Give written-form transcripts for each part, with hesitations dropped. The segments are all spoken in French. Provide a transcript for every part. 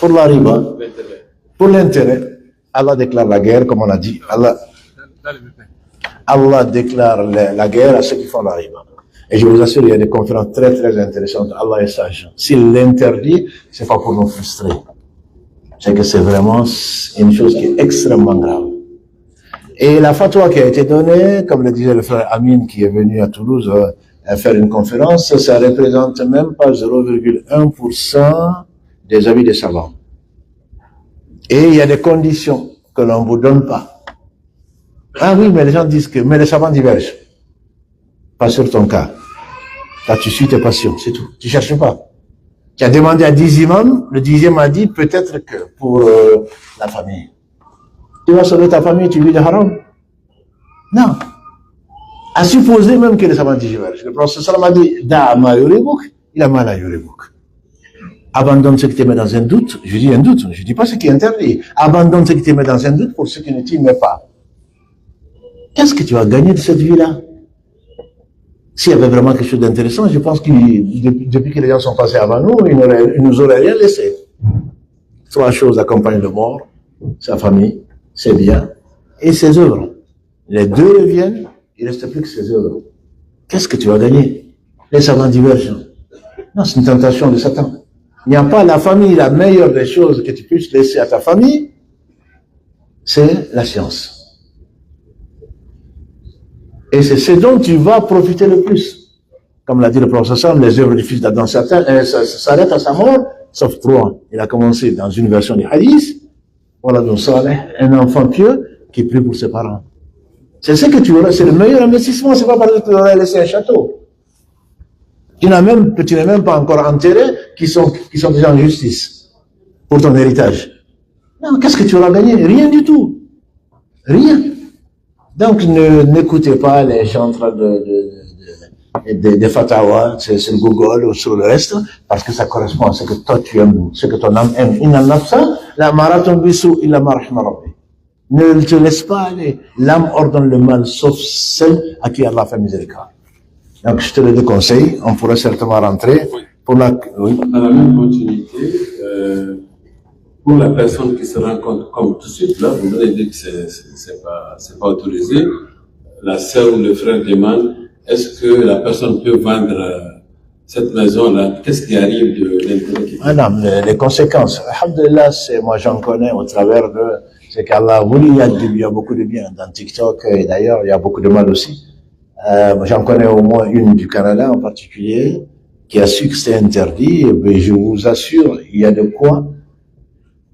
pour la riba, pour l'intérêt, Allah déclare la guerre, comme on a dit. Allah déclare la guerre à ceux qui font la riba. Et je vous assure, il y a des conférences très très intéressantes. Allah est sage. S'il l'interdit, c'est pas pour nous frustrer. C'est que c'est vraiment une chose qui est extrêmement grave. Et la fatwa qui a été donnée, comme le disait le frère Amin qui est venu à Toulouse faire une conférence, ça représente même pas 0,1% des avis des savants. Et il y a des conditions que l'on ne vous donne pas. Ah oui, mais les gens disent que, mais les savants divergent. Pas sur ton cas. Là, tu suis tes passions, c'est tout. Tu cherches pas. Tu as demandé à 10 imams, le 10e a dit peut-être que pour la famille. Tu vas sauver ta famille, tu vis de haram. Non. À supposer même que les savants divergent. Le prophète sallam a dit, Da'ama yuribuk, il a mal à yuribuk. Abandonne ce qui te met dans un doute. Je dis un doute, je dis pas ce qui est interdit. Abandonne ce qui te met dans un doute pour ce qui ne t'y met pas. Qu'est-ce que tu vas gagner de cette vie-là? S'il y avait vraiment quelque chose d'intéressant, je pense que depuis que les gens sont passés avant nous, ils nous auraient rien laissé. 3 choses accompagnent le mort, sa famille, ses biens et ses œuvres. Les 2 reviennent, il ne reste plus que ses œuvres. Qu'est-ce que tu vas gagner? Les savants divergent. Non, c'est une tentation de Satan. Il n'y a pas la famille, la meilleure des choses que tu puisses laisser à ta famille, c'est la science. Et c'est ce dont tu vas profiter le plus. Comme l'a dit le professeur, les œuvres du fils d'Adam s'arrêtent à sa mort, sauf 3. Il a commencé dans une version du hadith, voilà donc Saleh, un enfant pieux qui prie pour ses parents. C'est ce que tu auras, c'est le meilleur investissement, c'est pas parce que tu aurais laissé un château. Tu n'es même pas encore enterré, qui sont déjà en justice pour ton héritage. Non, qu'est-ce que tu auras gagné? Rien du tout. Rien. Donc, n'écoutez pas les chantres de fatawa, sur Google ou sur le reste, parce que ça correspond à ce que toi tu aimes, ce que ton âme aime. Inna nafsa, la marathon bisu illa ma rahma rabbi. Ne te laisse pas aller. L'âme ordonne le mal, sauf celle à qui Allah fait miséricorde. Donc, je te le déconseille, on pourrait certainement rentrer pour la, oui. Dans la même continuité, pour la personne qui se rend compte, comme tout de suite, là, vous venez de dire que c'est pas autorisé, la sœur ou le frère demande, est-ce que la personne peut vendre cette maison-là? Qu'est-ce qui arrive de l'intérêt qui Ah non, les conséquences. Alhamdulillah, moi j'en connais au travers de, c'est qu'Allah a voulu, il y a beaucoup de bien dans TikTok, et d'ailleurs, il y a beaucoup de mal aussi. J'en connais au moins une du Canada en particulier, qui a su que c'est interdit, mais je vous assure, il y a de quoi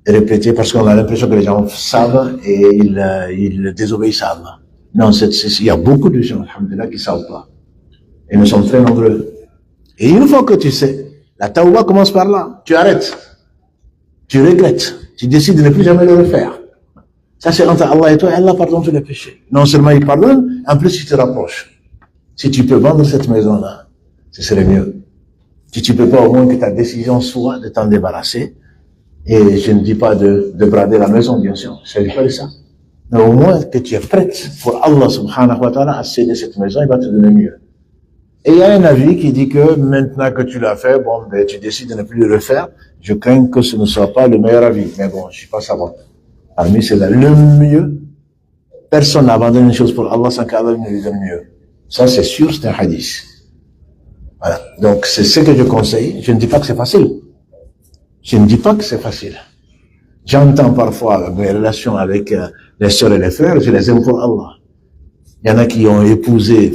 répéter, parce qu'on a l'impression que les gens savent et ils désobéissent à Allah. Non, il y a beaucoup de gens, alhamdulillah, qui ne savent pas. Et nous sommes très nombreux. Et une fois que tu sais, la tawba commence par là. Tu arrêtes. Tu regrettes. Tu décides de ne plus jamais le refaire. Ça, c'est entre Allah et toi, et Allah pardonne tous les péchés. Non seulement il pardonne, en plus il te rapproche. Si tu peux vendre cette maison-là, ce serait mieux. Si tu peux pas, au moins que ta décision soit de t'en débarrasser. Et je ne dis pas de brader la maison, bien sûr. Je ne dis pas de ça. Mais au moins que tu es prête pour Allah subhanahu wa ta'ala à céder cette maison, il va te donner mieux. Et il y a un avis qui dit que maintenant que tu l'as fait, bon, ben, tu décides de ne plus le refaire. Je crains que ce ne soit pas le meilleur avis. Mais bon, je suis pas savant. Parmi c'est là le mieux. Personne n'a abandonné une chose pour Allah sans qu'Allah ne lui donne mieux. Ça, c'est sûr, c'est un hadith. Voilà. Donc, c'est ce que je conseille. Je ne dis pas que c'est facile. Je ne dis pas que c'est facile. J'entends parfois mes relations avec les sœurs et les frères, je les aime pour Allah. Il y en a qui ont épousé,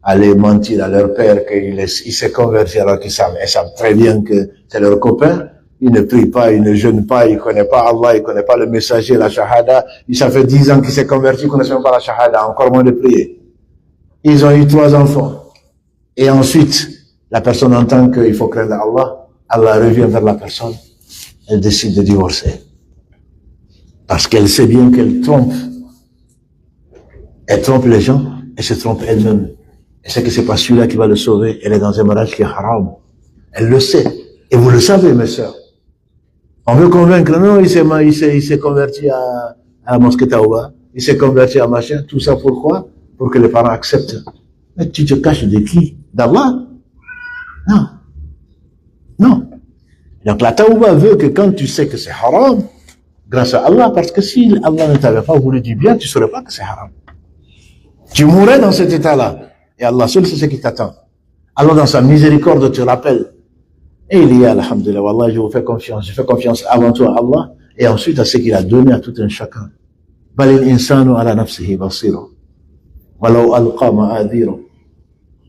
aller mentir à leur père qu'il s'est converti alors qu'ils savent très bien que c'est leur copain. Ils ne prient pas, ils ne jeûnent pas, ils ne connaissent pas Allah, ils ne connaissent pas le messager, la shahada. Ça fait 10 ans qu'il s'est converti, ils ne connaissent même pas la shahada, encore moins de prier. Ils ont eu 3 enfants. Et ensuite, la personne entend qu'il faut craindre Allah. Allah revient vers la personne, elle décide de divorcer. Parce qu'elle sait bien qu'elle trompe. Elle trompe les gens, elle se trompe elle-même. Elle sait que c'est pas celui-là qui va le sauver, elle est dans un mariage qui est haram. Elle le sait. Et vous le savez, mes sœurs. On veut convaincre, non, il s'est converti à la mosquée Taouba, il s'est converti à machin, tout ça pourquoi? Pour que les parents acceptent. Mais tu te caches de qui? D'Allah? Non. Non. Donc la tawba veut que quand tu sais que c'est haram, grâce à Allah, parce que si Allah ne t'avait pas voulu du bien, tu ne saurais pas que c'est haram. Tu mourrais dans cet état-là. Et Allah seul sait ce qui t'attend. Allah dans sa miséricorde te rappelle. Et il y a, alhamdulillah, wallah, je vous fais confiance. Je fais confiance avant tout à Allah et ensuite à ce qu'il a donné à tout un chacun. Balil insanu ala nafsihi basira. Walau alqa ma'adira.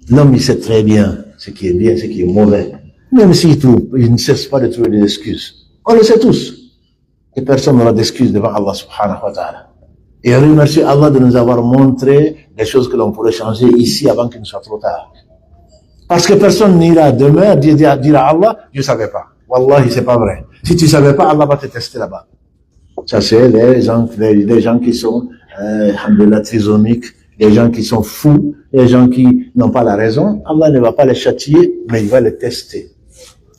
L'homme, il sait très bien ce qui est bien, ce qui est mauvais. Même s'il trouve, il ne cesse pas de trouver des excuses. On le sait tous. Et personne n'aura d'excuses devant Allah subhanahu wa ta'ala. Et remercie Allah de nous avoir montré des choses que l'on pourrait changer ici avant qu'il ne soit trop tard. Parce que personne n'ira demain dire à Allah, je ne savais pas. Wallahi, c'est pas vrai. Si tu ne savais pas, Allah va te tester là-bas. Ça, c'est les gens qui sont, alhamdulillah, trisomiques, les gens qui sont fous, les gens qui n'ont pas la raison. Allah ne va pas les châtier, mais il va les tester.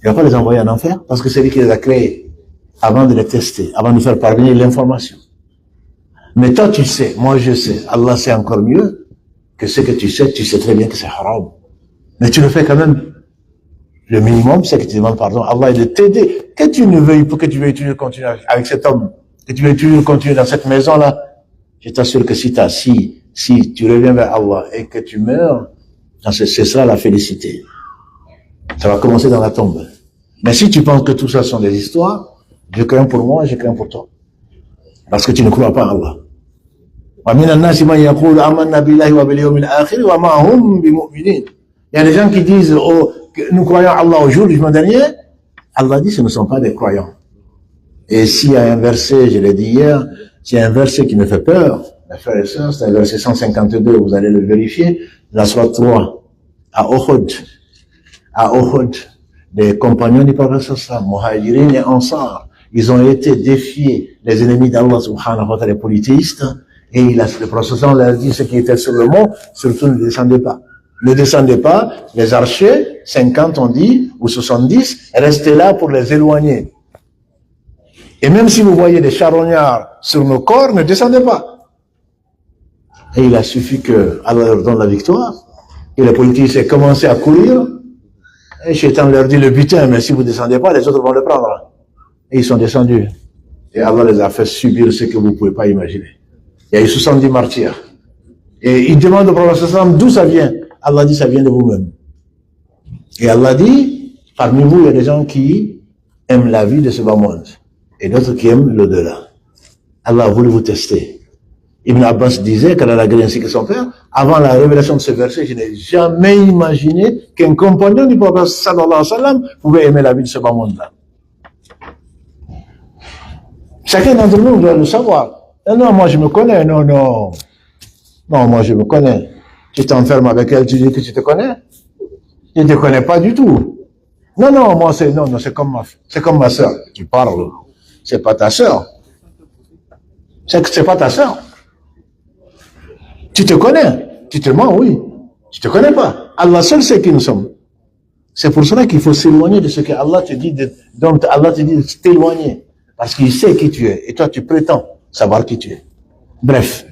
Il ne va pas les envoyer en enfer, parce que c'est lui qui les a créés, avant de les tester, avant de faire parvenir l'information. Mais toi, tu sais, moi je sais, Allah sait encore mieux que ce que tu sais très bien que c'est haram. Mais tu le fais quand même. Le minimum, c'est que tu demandes pardon à Allah et de t'aider. Que tu ne veuilles, pour que tu veuilles toujours continuer avec cet homme, que tu veuilles toujours continuer dans cette maison-là, je t'assure que si tu reviens vers Allah et que tu meurs, c'est ça la félicité. Ça va commencer dans la tombe. Mais si tu penses que tout ça sont des histoires, je crains pour moi, je crains pour toi. Parce que tu ne crois pas à Allah. Il y a des gens qui disent, oh, nous croyons à Allah au jour du jugement dernier. Allah dit, ce ne sont pas des croyants. Et s'il y a un verset, je l'ai dit hier, s'il y a un verset qui me fait peur, mes frères et sœurs, c'est un verset 152, vous allez le vérifier, la sourate 3, à Uhud, des compagnons du prophète sallallahu Muhajirin et Ansar, ils ont été défiés, les ennemis d'Allah subhanahu wa ta'ala, les polythéistes, et le prophète leur a dit, ceux qui étaient sur le mont, surtout ne descendez pas. Ne descendez pas, les archers, 50 on dit, ou 70, restez là pour les éloigner. Et même si vous voyez des charognards sur nos corps, ne descendez pas. Et il a suffi que Allah leur donne la victoire, et les politiciens aient commencé à courir, et Shaitan leur dit le butin, mais si vous ne descendez pas, les autres vont le prendre. Et ils sont descendus. Et Allah les a fait subir ce que vous ne pouvez pas imaginer. Il y a eu 70 martyrs. Et ils demandent au prophète d'où ça vient. Allah dit, ça vient de vous-même. Et Allah dit, parmi vous, il y a des gens qui aiment la vie de ce bas monde. Et d'autres qui aiment l'au-delà. Allah a voulu vous tester. Ibn Abbas disait, quand elle a guéri ainsi que son père, avant la révélation de ce verset, je n'ai jamais imaginé qu'un compagnon du prophète sallallahu alayhi wa sallam pouvait aimer la vie de ce bas monde-là. Chacun d'entre nous doit le savoir. Non, moi je me connais, non, moi je me connais. Tu t'enfermes avec elle, tu dis que tu te connais. Je ne te connais pas du tout. Non, moi c'est comme ma sœur. Tu parles. C'est pas ta sœur. C'est pas ta sœur. Tu te connais. Tu te mens, oui. Tu te connais pas. Allah seul sait qui nous sommes. C'est pour cela qu'il faut s'éloigner de ce que Allah te dit, dont Allah te dit de t'éloigner. Parce qu'il sait qui tu es. Et toi, tu prétends savoir qui tu es. Bref.